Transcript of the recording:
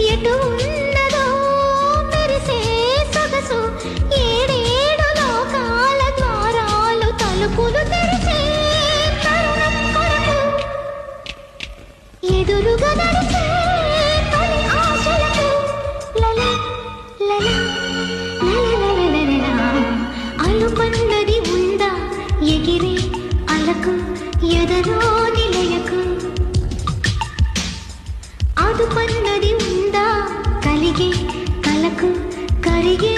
ఎటు ఉన్నదో మెరిసే సొగసు ఏడేడు లోకాల ద్వారాలు తలుపులు తెరిచే తరుణం కొరకు ఎదురుగా నడిచే తొలి ఆశలకు లలా లలా లలలలలలా అలుపన్నది ఉందా ఎగిరే అలకు ఎదరో నిలయకు అదుపన్నది ఉందా కలిగే కలకు కరిగే